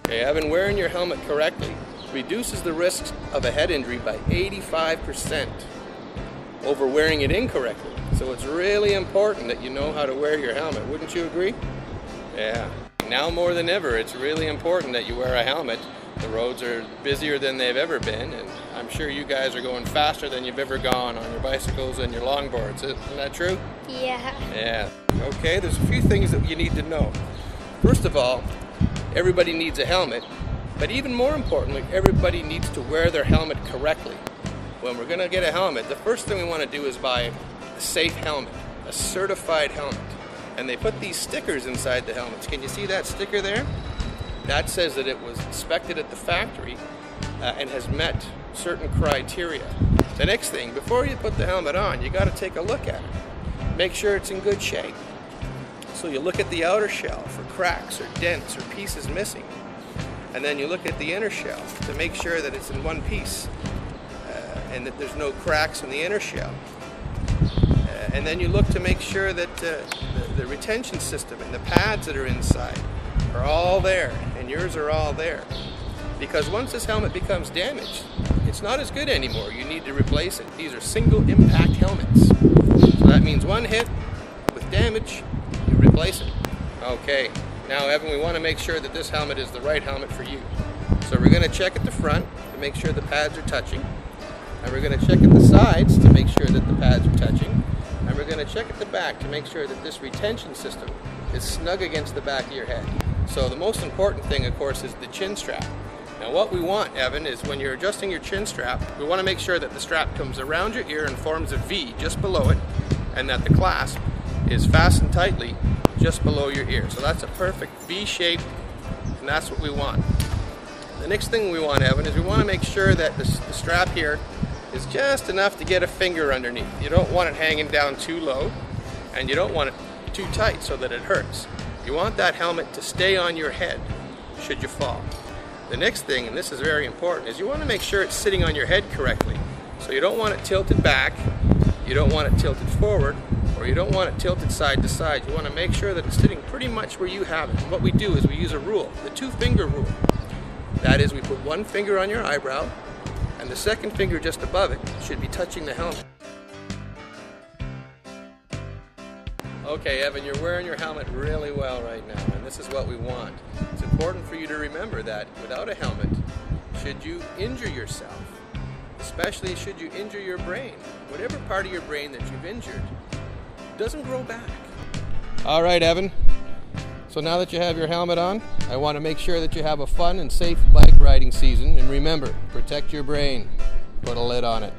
Okay, Evan, wearing your helmet correctly reduces the risks of a head injury by 85% over wearing it incorrectly. So it's really important that you know how to wear your helmet. Wouldn't you agree? Yeah. Now more than ever, it's really important that you wear a helmet. The roads are busier than they've ever been, and I'm sure you guys are going faster than you've ever gone on your bicycles and your longboards. Isn't that true? Yeah. Yeah. Okay, there's a few things that you need to know. First of all, everybody needs a helmet, but even more importantly, everybody needs to wear their helmet correctly. When we're going to get a helmet, the first thing we want to do is buy a safe helmet, a certified helmet. And they put these stickers inside the helmets. Can you see that sticker there? That says that it was inspected at the factory and has met certain criteria. The next thing, before you put the helmet on, you got to take a look at it. Make sure it's in good shape. So you look at the outer shell for cracks or dents or pieces missing. And then you look at the inner shell to make sure that it's in one piece and that there's no cracks in the inner shell. And then you look to make sure that the retention system and the pads that are inside are all there, and yours are all there. Because once this helmet becomes damaged, it's not as good anymore. You need to replace it. These are single impact helmets. So that means one hit with damage, you replace it. Okay, now Evan, we want to make sure that this helmet is the right helmet for you. So we're going to check at the front to make sure the pads are touching. And we're going to check at the sides to make sure that the pads are touching. And we're going to check at the back to make sure that this retention system is snug against the back of your head. So the most important thing, of course, is the chin strap. Now what we want, Evan, is when you're adjusting your chin strap, we want to make sure that the strap comes around your ear and forms a V just below it, and that the clasp is fastened tightly just below your ear. So that's a perfect V shape, and that's what we want. The next thing we want, Evan, is we want to make sure that the strap here is just enough to get a finger underneath. You don't want it hanging down too low, and you don't want it too tight so that it hurts. You want that helmet to stay on your head should you fall. The next thing, and this is very important, is you want to make sure it's sitting on your head correctly. So you don't want it tilted back, you don't want it tilted forward, or you don't want it tilted side to side. You want to make sure that it's sitting pretty much where you have it. And what we do is we use a rule, the 2-finger rule. That is, we put one finger on your eyebrow, and the second finger just above it should be touching the helmet. Okay, Evan, you're wearing your helmet really well right now, and this is what we want. It's important for you to remember that without a helmet, should you injure yourself, especially should you injure your brain, whatever part of your brain that you've injured doesn't grow back. All right, Evan. So now that you have your helmet on, I want to make sure that you have a fun and safe bike riding season. And remember, protect your brain. Put a lid on it.